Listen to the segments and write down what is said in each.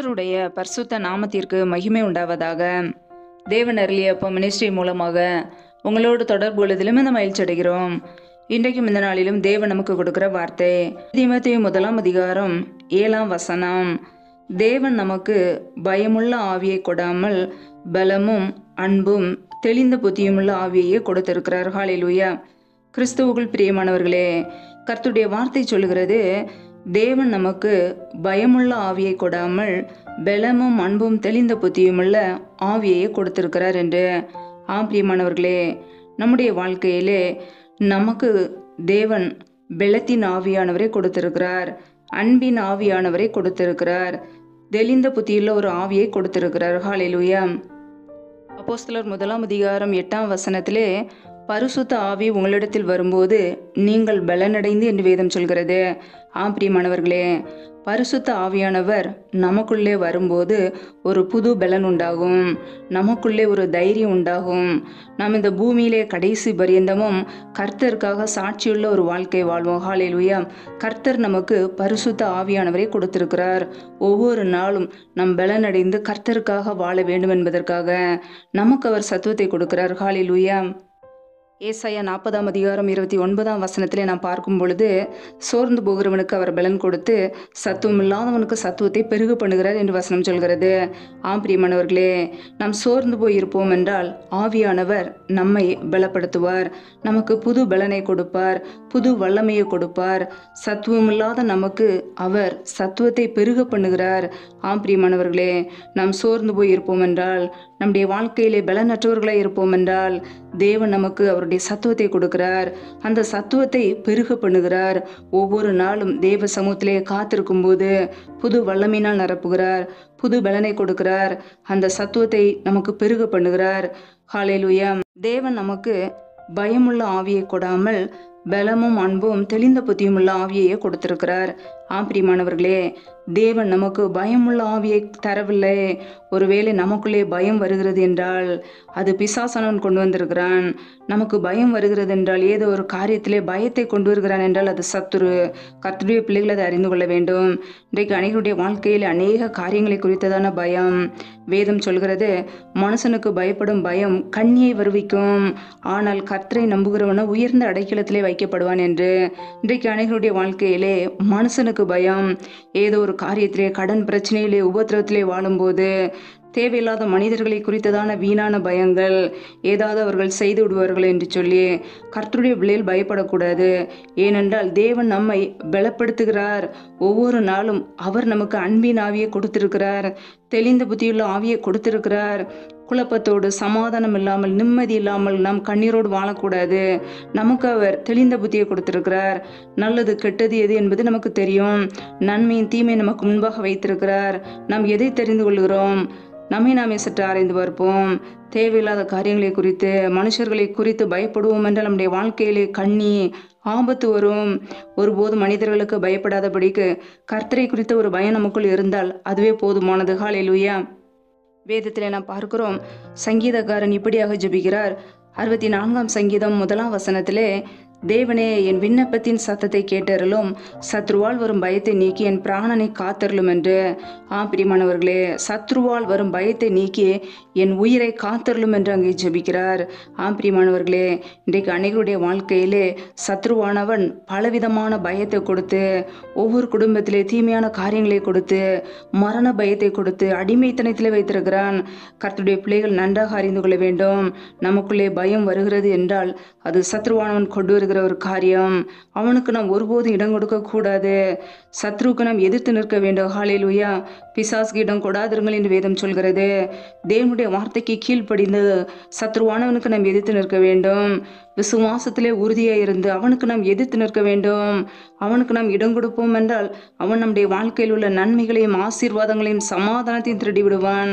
கர்த்தருடைய பரிசுத்த நாமத்திற்கு மகிமை உண்டாவதாக. தேவன் அருளிய அப்போ மினிஸ்ட்ரி மூலமாக உங்களோடு தொடர்பு கொள்வதிலும் இந்த மகிழ்ச்சி அடைகிறோம். இன்றைக்கும் இந்த நாளிலும் தேவன் நமக்கு கொடுக்கிற வார்த்தை தீமோத்தேயு 1:7. தேவன் நமக்கு பயமுள்ள ஆவியை கொடாமல் பலமும் அன்பும் தெளிந்த புத்தியுமுள்ள ஆவியையே கொடுத்திருக்கிறார். ஹல்லேலூயா. கிறிஸ்துவுக்குள் பிரியமானவர்களே, கர்த்தருடைய வார்த்தை சொல்லுகிறது, தேவன் நமக்கு பயமுள்ள ஆவியை கொடாமல் பலமும் அன்பும் தெளிந்த புத்தியுமுள்ள ஆவியையே கொடுத்திருக்கிறார் என்று. பிரியமானவர்களே, நம்முடைய வாழ்க்கையிலே நமக்கு தேவன் பலத்தின் ஆவியானவரை கொடுத்திருக்கிறார், அன்பின் ஆவியானவரை கொடுத்திருக்கிறார், தெளிந்த புத்தியுள்ள ஒரு ஆவியை கொடுத்திருக்கிறார். ஹல்லேலூயா. அப்போஸ்தலர் 1:8 பரிசுத்த ஆவி உங்களிடத்தில் வரும்போது நீங்கள் பலனடைந்து என்று வேதம் சொல்கிறது. பிரியமானவர்களே, பரிசுத்த ஆவியானவர் நமக்குள்ளே வரும்போது ஒரு புது பலன் உண்டாகும், நமக்குள்ளே ஒரு தைரியம் உண்டாகும். நாம் இந்த பூமியிலே கடைசி பரியந்தமும் கர்த்தருக்காக சாட்சியுள்ள ஒரு வாழ்க்கை வாழ்வோம். ஹல்லேலூயா. கர்த்தர் நமக்கு பரிசுத்த ஆவியானவரை கொடுத்திருக்கிறார். ஒவ்வொரு நாளும் நம் பலனடைந்து கர்த்தருக்காக வாழ வேண்டும் என்பதற்காக நமக்கு அவர் சத்துவத்தை கொடுக்கிறார். ஹல்லேலூயா. ஏசாயா 40:29 நாம் பார்க்கும் பொழுது, சோர்ந்து போகிறவனுக்கு அவர் பலன் கொடுத்து சத்துவம் இல்லாதவனுக்கு சத்துவத்தை பெருக பண்ணுகிறார் என்று வசனம் சொல்கிறது. பிரியமானவர்களே, நாம் சோர்ந்து போயிருப்போம் என்றால் ஆவியானவர் நம்மை பலப்படுத்துவார், நமக்கு புது பலனை கொடுப்பார், புது வல்லமையை கொடுப்பார். சத்துவம் இல்லாத நமக்கு அவர் சத்துவத்தை பெருக பண்ணுகிறார். பிரியமானவர்களே, நாம் சோர்ந்து போயிருப்போம் என்றால், நம்முடைய வாழ்க்கையிலே பலனற்றவர்களாக இருப்போம் என்றால், தேவன் நமக்கு அவருடைய சத்துவத்தை கொடுக்கிறார், அந்த சத்துவத்தை பெருக பண்ணுகிறார். ஒவ்வொரு நாளும் தேவ சமூகத்திலே காத்திருக்கும் போது புது வல்லமையினால் நிரப்புகிறார், புது பலனை கொடுக்கிறார், அந்த சத்துவத்தை நமக்கு பெருக பண்ணுகிறார். ஹல்லேலூயா. தேவன் நமக்கு பயமுள்ள ஆவியை கொடாமல் பலமும் அன்பும் தெளிந்த புத்தியுமுள்ள ஆவியையே கொடுத்திருக்கிறார். பிரியமானவர்களே, தேவன் நமக்கு பயமுள்ள ஆவியை தரவில்லை. ஒருவேளை நமக்குள்ளே பயம் வருகிறது என்றால் அது பிசாசானவன் கொண்டு வந்திருக்கிறான். நமக்கு பயம் வருகிறது என்றால், ஏதோ ஒரு காரியத்திலே பயத்தை கொண்டு வருகிறான் என்றால் அது சத்துரு. கர்த்தருடைய பிள்ளைகள் அதை அறிந்து கொள்ள வேண்டும். இன்றைக்கு அநேகருடைய வாழ்க்கையில் அநேக காரியங்களை குறித்ததான பயம். வேதம் சொல்கிறது, மனுஷனுக்கு பயப்படும் பயம் கண்ணியை வருவிக்கும், ஆனால் கர்த்தரை நம்புகிறவன உயர்ந்த அடைக்கலத்திலே வைக்கப்படுவான் என்று. இன்றைக்கு அநேகருடைய வாழ்க்கையிலே மனுஷனுக்கு பயம், ஏதோ ஒரு காரியத்திலே கடன் பிரச்சனையிலே உபத்திரத்திலே வாழும்போது தேவையில்லாத மனிதர்களை குறித்ததான வீணான பயங்கள், ஏதாவது அவர்கள் செய்து விடுவார்கள் என்று சொல்லி கர்த்தருடைய பிள்ளைகள் பயப்படக்கூடாது. ஏனென்றால் தேவன் நம்மை பலப்படுத்துகிறார். ஒவ்வொரு நாளும் அவர் நமக்கு அன்பின் ஆவியை கொடுத்திருக்கிறார், தெளிந்த புத்தியுள்ள ஆவியை கொடுத்திருக்கிறார். குழப்பத்தோடு சமாதானம் இல்லாமல் நிம்மதி இல்லாமல் நாம் கண்ணீரோடு வாழக்கூடாது. நமக்கு அவர் தெளிந்த புத்தியை கொடுத்திருக்கிறார். நல்லது கெட்டது எது என்பது நமக்கு தெரியும். நன்மையின் தீமை நமக்கு முன்பாக வைத்திருக்கிறார். நாம் எதை தெரிந்து கொள்கிறோம்? நம்மை நாமே சற்று ஆராய்ந்து பார்ப்போம். தேவையில்லாத காரியங்களை குறித்து மனுஷர்களை குறித்து பயப்படுவோம் என்றால் நம்முடைய வாழ்க்கையிலே கண்ணி ஆபத்து வரும். ஒருபோதும் மனிதர்களுக்கு பயப்படாதபடிக்கு கர்த்தரை குறித்த ஒரு பயம் நமக்குள் இருந்தால் அதுவே போதுமானது. ஹல்லேலூயா. வேதத்திலே நாம் பார்க்கிறோம், சங்கீதக்காரன் இப்படியாக ஜெபிக்கிறார். 64 சங்கீதம் 1 தேவனே, என் விண்ணப்பத்தின் சத்தத்தை கேட்டருளும், சத்ருவால் வரும் பயத்தை நீக்கி என் பிராணனை காத்தருளும் என்று. பிரியமானவர்களே, சத்ருவால் வரும் பயத்தை நீக்கி என் உயிரை காத்தருளும் என்று அங்கே ஜெபிக்கிறார். பிரியமானவர்களே, இன்றைக்கு அநேகருடைய வாழ்க்கையிலே சத்ருவானவன் பலவிதமான பயத்தை கொடுத்து, ஒவ்வொரு குடும்பத்திலே தீமையான காரியங்களை கொடுத்து, மரண பயத்தை கொடுத்து அடிமைத்தனத்திலே வைத்திருக்கிறான். கர்த்தருடைய பிள்ளைகள் நன்றாக அறிந்து கொள்ள வேண்டும். நமக்குள்ளே பயம் வருகிறது என்றால் அது சத்ருவானவன் கொண்டு வருகிற ஒரு காரியம். அவனுக்கு நாம் ஒருபோதும் இடம் கொடுக்க கூடாது. சத்ருவுக்கு நாம் எதிர்த்து நிற்க வேண்டும். ஹல்லேலூயா. பிசாசுக்கு இடம் கொடாதிருங்கள் என்று வேதம் சொல்கிறது. தேவனுடைய வார்த்தைக்கு கீழ்ப்படிந்து சத்ருவானவனுக்கு நாம் எதிர்த்து நிற்க வேண்டும். விசுவாசத்திலே உறுதியாக இருந்து அவனுக்கு நாம் எதிர்த்து நிற்க வேண்டும். அவனுக்கு நாம் இடம் கொடுப்போம் என்றால் அவன் நம்முடைய வாழ்க்கையில் உள்ள நன்மைகளையும் ஆசீர்வாதங்களையும் சமாதானத்தையும் திருடி விடுவான்.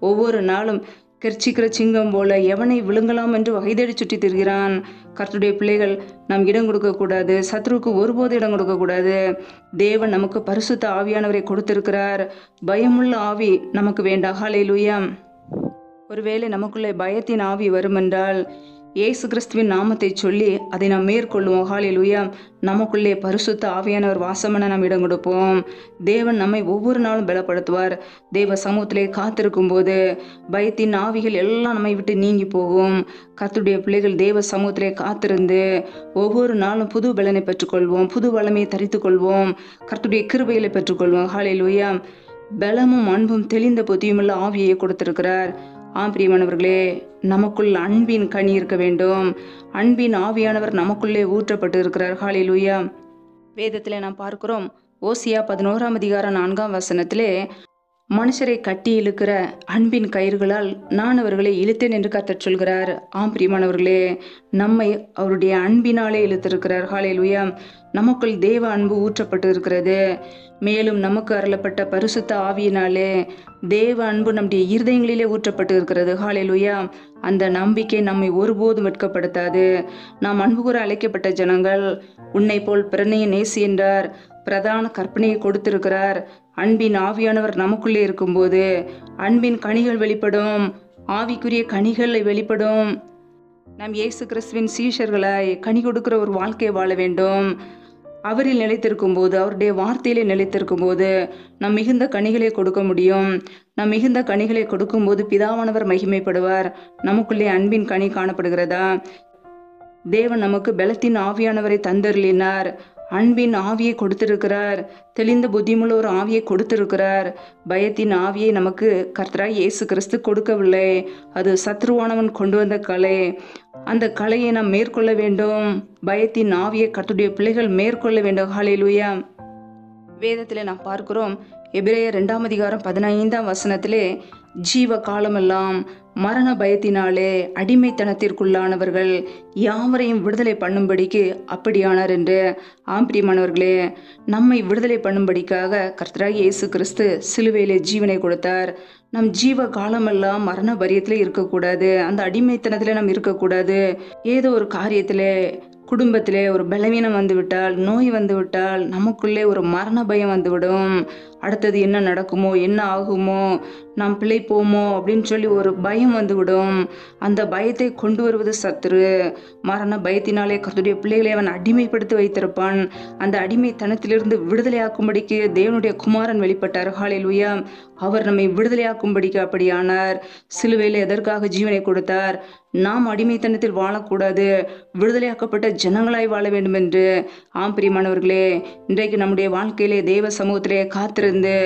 ஒவ்வொரு நாளும் கெர்ச்சிக்கிற சிங்கம் போல எவனை விழுங்கலாம் என்று வகை தேடி சுற்றி திரிகிறான். கர்த்தருடைய பிள்ளைகள் நாம் இடம் கொடுக்கக்கூடாது. சத்ருவுக்கு ஒருபோது இடம் கொடுக்கக்கூடாது. தேவன் நமக்கு பரிசுத்த ஆவியானவரை கொடுத்திருக்கிறார். பயமுள்ள ஆவி நமக்கு வேண்டாம். ஹல்லேலூயா. ஒருவேளை நமக்குள்ளே பயத்தின் ஆவி வருமென்றால் இயேசு கிறிஸ்துவின் நாமத்தை சொல்லி அதை நாம் மேற்கொள்வோம். ஹல்லேலூயா. நமக்குள்ளே பரிசுத்த ஆவியானவர் வாசமன நாம் இடம் கொடுப்போம். தேவன் நம்மை ஒவ்வொரு நாளும் பலப்படுத்துவார். தேவ சமூகத்திலே காத்திருக்கும் போது பயத்தின் ஆவிகள் எல்லாம் நம்மை விட்டு நீங்கி போகும். கர்த்தருடைய பிள்ளைகள் தேவ சமூகத்திலே காத்திருந்து ஒவ்வொரு நாளும் புது பலனை பெற்றுக்கொள்வோம், புது வல்லமையை தரித்துக் கொள்வோம், கர்த்தருடைய கிருபைகளை பெற்றுக்கொள்வோம். ஹல்லேலூயா. பலமும் அன்பும் தெளிந்த புத்தியுமுள்ள ஆவியை கொடுத்திருக்கிறார். பிரியமானவர்களே, நமக்குள் அன்பின் கனி இருக்க வேண்டும். அன்பின் ஆவியானவர் நமக்குள்ளே ஊற்றப்பட்டு இருக்கிறார். ஹல்லேலூயா. வேதத்திலே நாம் பார்க்கிறோம், ஓசியா 11ஆம் அதிகாரம் 4ஆம் வசனத்திலே, மனுஷரை கட்டி இழுக்கிற அன்பின் கயிறுகளால் நான் அவர்களை இழுத்தேன் என்று கர்த்தர் சொல்கிறார். பிரியமானவர்களே, நம்மை அவருடைய அன்பினாலே இழுத்திருக்கிறார். ஹல்லேலூயா. நமக்குள் தேவ அன்பு ஊற்றப்பட்டு இருக்கிறது. மேலும் நமக்கு அருளப்பட்ட பரிசுத்த ஆவியினாலே தேவ அன்பு நம்முடைய இருதயங்களிலே ஊற்றப்பட்டு இருக்கிறது. ஹல்லேலூயா. அந்த நம்பிக்கை நம்மை ஒருபோதும் வெட்கப்படுத்தாது. நாம் அன்பு கூற அழைக்கப்பட்ட ஜனங்கள். உன்னை போல் பிறனையை நேசி என்றார். பிரதான கற்பனையை கொடுத்திருக்கிறார். அன்பின் ஆவியானவர் நமக்குள்ளே இருக்கும்போது அன்பின் கனிகள் வெளிப்படும், ஆவிக்குரிய கனிகள் வெளிப்படும். நாம் இயேசு கிறிஸ்துவின் சீஷர்களாய் கனி கொடுக்கிற ஒரு வாழ்க்கையை வாழ வேண்டும். அவரில் நிலைத்திருக்கும் போது, அவருடைய வார்த்தையிலே நிலைத்திருக்கும் போது நாம் மிகுந்த கனிகளை கொடுக்க முடியும். நாம் மிகுந்த கனிகளை கொடுக்கும்போது பிதாவானவர் மகிமைப்படுவார். நமக்குள்ளே அன்பின் கனி காணப்படுகிறதா? தேவன் நமக்கு பலத்தின் ஆவியானவரை தந்தருளினார். அன்பின் ஆவியை கொடுத்திருக்கிறார். தெளிந்த புத்தியுள்ள ஒரு ஆவியை கொடுத்திருக்கிறார். பயத்தின் ஆவியை நமக்கு கர்த்தராய் இயேசு கிறிஸ்து கொடுக்கவில்லை. அது சத்ருவானவன் கொண்டு வந்த கலை. அந்த கலையை நாம் மேற்கொள்ள வேண்டும். பயத்தின் ஆவியை கர்த்தருடைய பிள்ளைகள் மேற்கொள்ள வேண்டும். ஹல்லேலூயா. வேதத்திலே நாம் பார்க்கிறோம், எபிரேயர் 2ஆம் அதிகாரம் 15ஆம் வசனத்திலே, ஜீவ காலமெல்லாம் மரண பயத்தினாலே அடிமைத்தனத்திற்குள்ளானவர்கள் யாவரையும் விடுதலை பண்ணும்படிக்கு அப்படியானார் என்று. பிரியமானவர்களே, நம்மை விடுதலை பண்ணும்படிக்காக கர்த்தராகிய இயேசு கிறிஸ்து சிலுவையிலே ஜீவனை கொடுத்தார். நம் ஜீவ காலமெல்லாம் மரண பயத்திலே இருக்கக்கூடாது. அந்த அடிமைத்தனத்திலே நாம் இருக்கக்கூடாது. ஏதோ ஒரு காரியத்திலே, குடும்பத்திலே ஒரு பலவீனம் வந்துவிட்டால், நோய் வந்துவிட்டால் நமக்குள்ளே ஒரு மரண பயம் வந்துவிடும். அடுத்தது என்ன நடக்குமோ, என்ன ஆகுமோ, நாம் பிழைப்போமோ அப்படின்னு சொல்லி ஒரு பயம் வந்துவிடும். அந்த பயத்தை கொண்டு வருவது சத்துரு. மரண பயத்தினாலே கர்த்தருடைய பிள்ளைகளை அவன் அடிமைப்படுத்தி வைத்திருப்பான். அந்த அடிமைத்தனத்திலிருந்து விடுதலையாக்கும்படிக்கு தேவனுடைய குமாரன் வெளிப்பட்டார். ஹல்லேலூயா. அவர் நம்மை விடுதலையாக்கும்படிக்கு அப்படியானார். சிலுவையில் எதற்காக ஜீவனை கொடுத்தார்? நாம் அடிமைத்தனத்தில் வாழக்கூடாது, விடுதலையாக்கப்பட்ட ஜனங்களாய் வாழ வேண்டும் என்று. பிரியமானவர்களே, இன்றைக்கு நம்முடைய வாழ்க்கையிலே தேவ சமூகத்திலே காத்திருந்து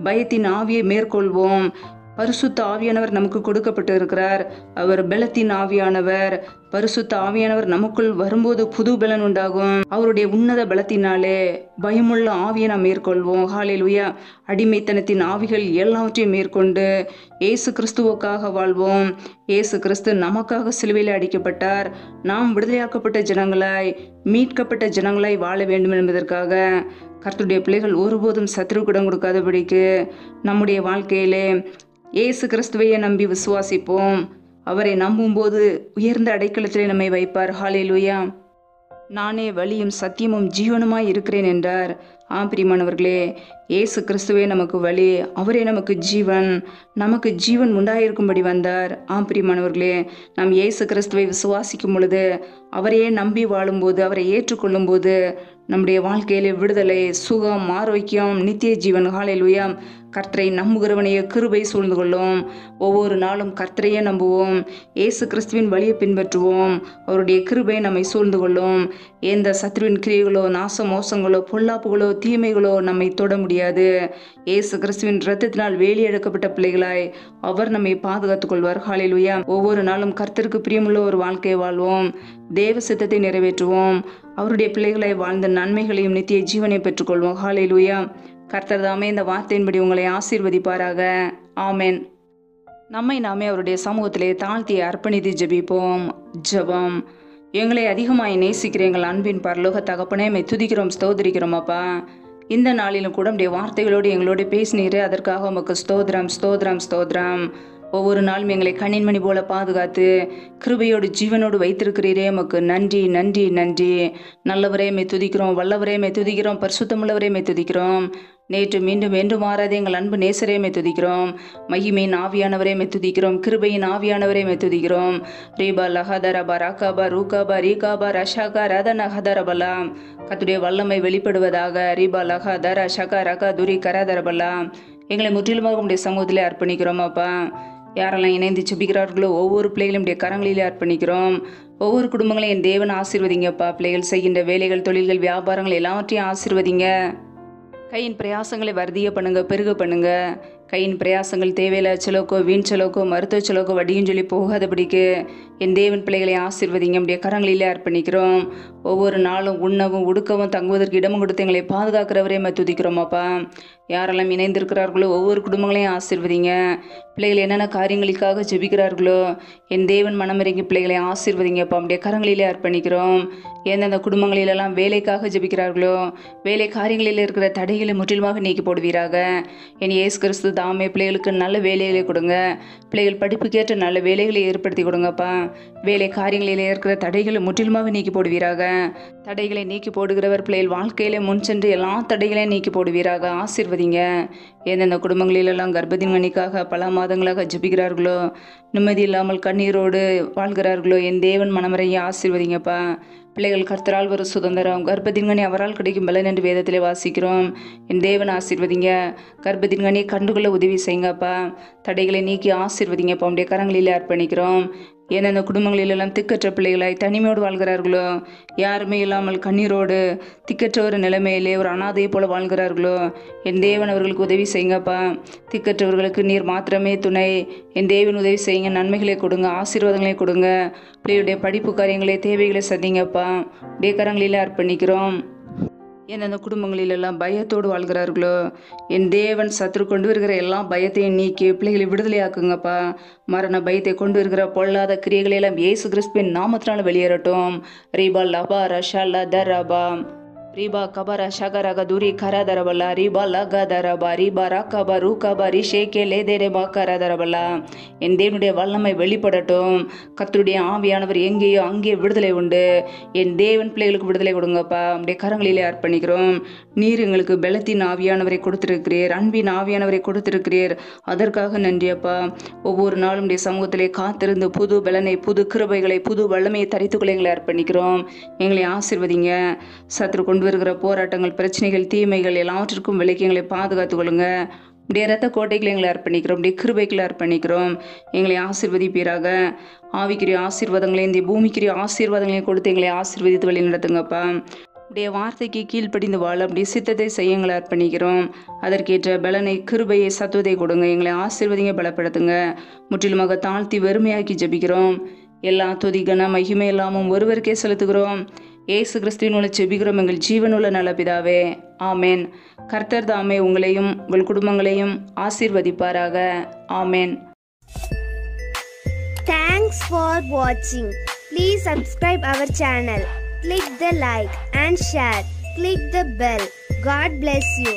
பயத்தின் ஆவியை மேற்கொள்வோம். பரிசுத்த ஆவியானவர் நமக்கு கொடுக்கப்பட்டு இருக்கிறார். அவர் பலத்தின் ஆவியானவர். பரிசுத்த ஆவியானவர் நமக்குள் வரும்போது புது பலன் உண்டாகும். அவருடைய உன்னத பலத்தினாலே பயமுள்ள ஆவியை நாம் மேற்கொள்வோம். ஹல்லேலூயா. அடிமைத்தனத்தின் ஆவிகள் எல்லாவற்றையும் மேற்கொண்டு இயேசு கிறிஸ்துவுக்காக வாழ்வோம். இயேசு கிறிஸ்து நமக்காக சிலுவையில் அடிக்கப்பட்டார். நாம் விடுதலையாக்கப்பட்ட ஜனங்களாய், மீட்கப்பட்ட ஜனங்களாய் வாழ வேண்டும் என்பதற்காக. கர்த்தருடைய பிள்ளைகள் ஒருபோதும் சத்துருக்கிடம் கொடுக்காதபடிக்கு நம்முடைய வாழ்க்கையிலே இயேசு கிறிஸ்துவையே நம்பி விசுவாசிப்போம். அவரை நம்பும்போது உயர்ந்த அடைக்கலத்திலே நம்மை வைப்பார். ஹல்லேலூயா. நானே வழியும் சத்தியமும் ஜீவனுமாய் இருக்கிறேன் என்றார். பிரியமானவர்களே, இயேசு கிறிஸ்துவே நமக்கு வழி, அவரே நமக்கு ஜீவன். நமக்கு ஜீவன் உண்டாயிருக்கும்படி வந்தார். பிரியமானவர்களே, நாம் இயேசு கிறிஸ்துவை விசுவாசிக்கும் பொழுது, அவரையே நம்பி வாழும்போது, அவரை ஏற்றுக்கொள்ளும் போது நம்முடைய வாழ்க்கையிலே விடுதலை, சுகம், ஆரோக்கியம், நித்திய ஜீவன். ஹல்லேலூயா. கர்த்தரை நம்புகிறவனையே கிருபை சூழ்ந்து கொள்ளும். ஒவ்வொரு நாளும் கர்த்தரையே நம்புவோம். இயேசு கிறிஸ்துவின் வழியை பின்பற்றுவோம். அவருடைய கிருபை நம்மை சூழ்ந்து கொள்ளும். எந்த சத்ருவின் கிரியைகளோ, நாச மோசங்களோ, பொல்லாப்புகளோ, தீமைகளோ நம்மை தொட முடியாது. இயேசு கிறிஸ்துவின் இரத்தத்தினால் வேலி எடுக்கப்பட்ட பிள்ளைகளாய் அவர் நம்மை பாதுகாத்துக் கொள்வார். ஹல்லேலூயா. ஒவ்வொரு நாளும் கர்த்தருக்கு பிரியமுள்ள ஒரு வாழ்க்கையை வாழ்வோம். தேவ சித்தத்தை நிறைவேற்றுவோம். அவருடைய பிள்ளைகளை வாழ்ந்த நன்மைகளையும் நித்திய ஜீவனை பெற்றுக்கொள்வோம். ஹல்லேலூயா. கர்த்தர் தாமே இந்த வார்த்தையின்படி உங்களை ஆசீர்வதிப்பாராக. ஆமென். நம்மை நாமே அவருடைய சமூகத்திலே தாழ்த்தி அர்ப்பணித்து ஜெபிப்போம். ஜெபம். எங்களை அதிகமாய் நேசிக்கிற எங்கள் அன்பின் பரலோக தகப்பனே, மை துதிக்கிறோம், ஸ்தோத்திரிக்கிறோம் அப்பா. இந்த நாளிலும் கூட உடைய வார்த்தைகளோடு எங்களோடு பேசினீரே, அதற்காக உமக்கு ஸ்தோத்திரம், ஸ்தோத்திரம், ஸ்தோத்திரம். ஒவ்வொரு நாளும் எங்களை கண்ணின்மணி போல பாதுகாத்து கிருபையோடு ஜீவனோடு வைத்திருக்கிறீரே உமக்கு நன்றி நன்றி நன்றி. நல்லவரே மே துதிக்கிறோம், வல்லவரே மே துதிக்கிறோம், பரிசுத்தமுள்ளவரே மே துதிக்கிறோம். நேற்று மீண்டும் என்று மாறாதே எங்கள் அன்பு நேசரே மே துதிக்கிறோம். மகிமையின் ஆவியானவரே மே துதிக்கிறோம், கிருபையின் ஆவியானவரே மே துதிக்கிறோம். ரீபா லஹதரபா ராகாபா ரூகாபா ரீகாபா ரஷாகா ரதன ஹதரபலா. கர்த்தருடைய வல்லமை வெளிப்படுவதாக. ரீபா லஹதர ஷகா ரகா துரி கரதரபலா. எங்களை முற்றிலுமாக உடைய சமூகத்திலே அர்ப்பணிக்கிறோம் அப்பா. யாரெல்லாம் இணைந்து ஜெபிக்கிறார்களோ ஒவ்வொரு பிள்ளைகளும் உடைய கரங்களிலே அர்ப்பணிக்கிறோம். ஒவ்வொரு குடும்பங்களையும் என் தேவன் ஆசீர்வதிங்கப்பா. பிள்ளைகள் செய்கின்ற வேலைகள், தொழில்கள், வியாபாரங்கள் எல்லாவற்றையும் ஆசீர்வதிங்க. கையின் பிரயாசங்களை வர்த்திய பண்ணுங்க, பெருக பண்ணுங்க. கையின் பிரயாசங்கள் தேவையில்ல செலவுக்கோ, வீண் செலவுக்கோ, மருத்துவ செலவுக்கோ, வட்டியும் சொல்லி போகாதபடிக்கு என் தேவன் பிள்ளைகளை ஆசீர்வதிங்க. நம்முடைய கரங்களிலே அர்ப்பணிக்கிறோம். ஒவ்வொரு நாளும் உண்ணவும் உடுக்கவும் தங்குவதற்கு இடமும் கொடுத்து எங்களை பாதுகாக்கிறவரே துதிக்கிறோம் அப்பா. யாரெல்லாம் இணைந்திருக்கிறார்களோ ஒவ்வொரு குடும்பங்களையும் ஆசீர்வதிங்க. பிள்ளைகள் என்னென்ன காரியங்களுக்காக ஜெபிக்கிறார்களோ என் தேவன் மனமிறங்கி பிள்ளைகளை ஆசீர்வதிங்கப்பா. நம்முடைய கரங்களிலே அர்ப்பணிக்கிறோம். எந்தெந்த குடும்பங்களிலெல்லாம் வேலைக்காக ஜெபிக்கிறார்களோ வேலை காரியங்களில் இருக்கிற தடைகளை முற்றிலுமாக நீக்கி போடுவீராக. என் இயேசு கிறிஸ்து தாமே பிள்ளைகளுக்கு நல்ல வேலைகளை கொடுங்க. பிள்ளைகள் படிப்புக்கேற்ற நல்ல வேலைகளை ஏற்படுத்தி கொடுங்கப்பா. வேலை காரியங்களில் இருக்கிற தடைகளை முற்றிலுமாக நீக்கி போடுவீராக. தடைகளை நீக்கி போடுகிறவர் பிள்ளைகள் வாழ்க்கையில முன் சென்று எல்லா தடைகளையும் நீக்கி போடுவீராக. ஆசீர்வதிங்க. எந்தெந்த குடும்பங்களிலெல்லாம் கர்ப்பத்தின் மணிக்காக பல மாதங்களாக ஜெபிக்கிறார்களோ நிம்மதி இல்லாமல் கண்ணீரோடு வாழ்கிறார்களோ என் தேவன் மனமறையை ஆசீர்வதிங்கப்பா. பிள்ளைகள் கர்த்தரால் ஒரு சுதந்திரம், கர்ப்பத்தின்கனி அவரால் கிடைக்கும் பலன் என்று வேதத்திலே வாசிக்கிறோம். என் தேவன் ஆசீர்வதிங்க. கர்ப்பத்தின்கனி கண்டுகொள்ள உதவி செய்யுங்கப்பா. தடைகளை நீக்கி ஆசீர்வதிங்கப்பா. உடைய கரங்களிலே அர்ப்பணிக்கிறோம். எந்தெந்த குடும்பங்களிலெல்லாம் திக்கற்ற பிள்ளைகளாய் தனிமையோடு வாழ்கிறார்களோ, யாருமே இல்லாமல் கண்ணீரோடு திக்கற்ற ஒரு நிலைமையிலே ஒரு அனாதையை போல வாழ்கிறார்களோ என் தேவன் அவர்களுக்கு உதவி செய்யுங்கப்பா. திக்கற்றவர்களுக்கு நீர் மாத்திரமே துணை. என் தேவன் உதவி செய்யுங்க. நன்மைகளை கொடுங்க, ஆசீர்வாதங்களை கொடுங்க. பிள்ளைகளுடைய படிப்பு காரியங்களை, தேவைகளை சந்திங்கப்பா. உடைய கரங்களிலே அர்ப்பணிக்கிறோம். எந்தெந்த குடும்பங்களிலெல்லாம் பயத்தோடு வாழ்கிறார்களோ என் தேவன் சத்துரு கொண்டு வருகிற எல்லா பயத்தையும் நீக்கி பிள்ளைகளை விடுதலையாக்குங்கப்பா. மரண பயத்தை கொண்டு வருகிற பொல்லாத கிரியைகளெல்லாம் இயேசு கிறிஸ்துவின் நாமத்தினால வெளியேறட்டும். ரீபா லபா ரஷா லதரபா ரீபா கபரா ஷகரக துரி கரதரபலா ரீபா லகதரபா ரீபா ராக்கபா ரூகபா ரிஷேகே லேதேரபா கரதரபலா. என் தேவனுடைய வல்லமை வெளிப்படட்டும். கர்த்தருடைய ஆவியானவர் எங்கேயோ அங்கே விடுதலை உண்டு. என் தேவன் பிள்ளைகளுக்கு விடுதலை கொடுங்கப்பா. நம்முடைய கரங்களிலே அர்ப்பணிக்கிறோம். நீர் எங்களுக்கு பலத்தின் ஆவியானவரை கொடுத்திருக்கிறீர், அன்பின் ஆவியானவரை கொடுத்திருக்கிறீர். அதற்காக நன்றியப்பா. ஒவ்வொரு நாளும் உடைய சமூகத்திலே காத்திருந்து புது பலனை, புது கிருபைகளை, புது வல்லமையை தரித்துக்கொள்ள எங்களை அர்ப்பணிக்கிறோம். எங்களை ஆசீர்வதிங்க. சத்துரு கொண்டு வருகிற போராட்டங்கள், பிரச்சனைகள், தீமைகள் எல்லாவற்றிற்கும் விலக்கி எங்களை பாதுகாத்துக் கொள்ளுங்க. உடைய இரத்த கோட்டைகளை எங்களை அர்ப்பணிக்கிறோம். உடைய கிருபைகளை அர்ப்பணிக்கிறோம். எங்களை ஆசீர்வதிப்பீராக. ஆவிக்குரிய ஆசீர்வாதங்களையும் இந்த பூமிக்குரிய ஆசீர்வாதங்களையும் கொடுத்து எங்களை ஆசீர்வதித்து வழி நடத்துங்கப்பா. உடைய வார்த்தைக்கு கீழ்ப்படிந்து வாழ அப்படியே சித்தத்தை செய்ய எங்களை அர்ப்பணிக்கிறோம். அதற்கேற்ற பலனை, கிருபையை, சத்துவத்தை கொடுங்க. எங்களை ஆசீர்வதிங்க, பலப்படுத்துங்க. முற்றிலுமாக தாழ்த்தி வெறுமையாக்கி ஜெபிக்கிறோம். எல்லா துதி கன மகிமை எல்லாமும் ஒருவருக்கே செலுத்துகிறோம். இயேசு கிறிஸ்துவின் மூலம் ஜெபிக்கிறோம் எங்கள் ஜீவனுள்ள நல்ல பிதாவே. ஆமேன். கர்த்தர் தாமே உங்களையும் உங்கள் குடும்பங்களையும் ஆசீர்வதிப்பாராக. ஆமேன். Thanks for watching. Please subscribe our channel. Click the like and share. Click the bell. God bless you.